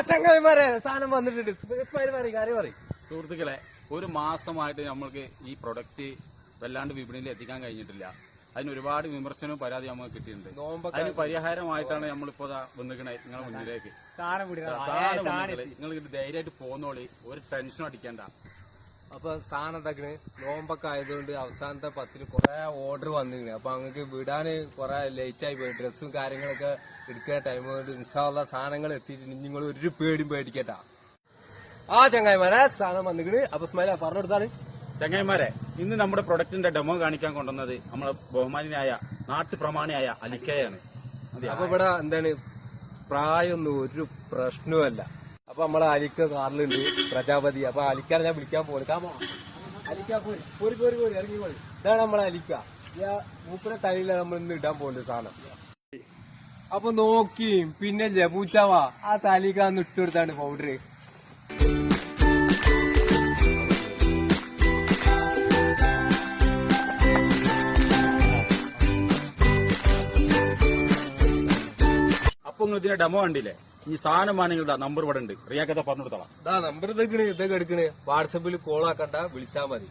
ചങ്ങായിമാരെ സാധനം വന്നിട്ടുണ്ട്. കാര്യം പറയും. സുഹൃത്തുക്കളെ, ഒരു മാസമായിട്ട് നമ്മൾക്ക് ഈ പ്രൊഡക്റ്റ് വല്ലാണ്ട് വിപണിയിൽ എത്തിക്കാൻ കഴിഞ്ഞിട്ടില്ല. അതിന് ഒരുപാട് വിമർശനവും പരാതി നമുക്ക് കിട്ടിയിട്ടുണ്ട്. അതിന് പരിഹാരമായിട്ടാണ് നമ്മളിപ്പോ വന്നിരിക്കണേ നിങ്ങളുടെ മുന്നിലേക്ക്. നിങ്ങൾ ഇത് ധൈര്യമായിട്ട് പോന്നോളി, ഒരു ടെൻഷനും അടിക്കണ്ട. അപ്പൊ സാധനം എന്താക്കണ്, നോമ്പൊക്കെ ആയതുകൊണ്ട് അവസാനത്തെ 10 കുറെ ഓർഡർ വന്നിരുന്നു. അപ്പൊ അങ്ങക്ക് വിടാന് കുറെ ലേറ്റ് ആയി പോയി. ഡ്രസ്സും കാര്യങ്ങളൊക്കെ എടുക്കുന്ന ടൈം കൊണ്ട് ഇൻഷാള്ള സാധനങ്ങൾ എത്തിയിട്ടുണ്ട്. നിങ്ങൾ ഒരു പേടിയും പേടിക്കട്ടാ. ചങ്ങായിമാരെ സാധനം വന്നിക്കണ്. അപ്പൊ സ്മൈല പറഞ്ഞെടുത്താണ്. ചങ്ങായിമാരെ, ഇന്ന് നമ്മുടെ പ്രൊഡക്റ്റിന്റെ ഡെമോ കാണിക്കാൻ കൊണ്ടുവന്നത് നമ്മളെ ബഹുമാനായ നാട്ടുപ്രമാണിയായ അലിക്കയാണ്. അപ്പൊ ഇവിടെ എന്താണ്, പ്രായമൊന്നും ഒരു പ്രശ്നവുമല്ല. അപ്പൊ നമ്മളെ അലിക്ക കാറിലുണ്ട്, പ്രജാപതി. അപ്പൊ അലിക്കാരെ ഞാൻ വിളിക്കാൻ പോകാമോ? അലിക്ക പോരി ഇറങ്ങി പോയി. ഇതാണ് നമ്മളെ അലിക്ക. മൂപ്പരെ തലയിലാണ് നമ്മൾ ഇന്ന് ഇടാൻ പോകുന്നത് സാധനം. അപ്പൊ നോക്കി പിന്നെ പൂച്ചാവാ ആ തലിക്കാന്ന് ഇട്ടുകൊടുത്താണ് പൗഡർ. അപ്പൊ നിങ്ങൾ ഇതിന്റെ ഡെമോ കണ്ടില്ലേ? ഈ സാധനം വേണമെങ്കിൽ നമ്പർ ഇവിടെ ഉണ്ട്. റിയാക്കഥ പറഞ്ഞു കൊടുത്തോളാം. നമ്പർ ഇതൊക്കെ എടുക്കണേ. വാട്സപ്പിൽ കോൾ ആക്കണ്ട, വിളിച്ചാൽ മതി.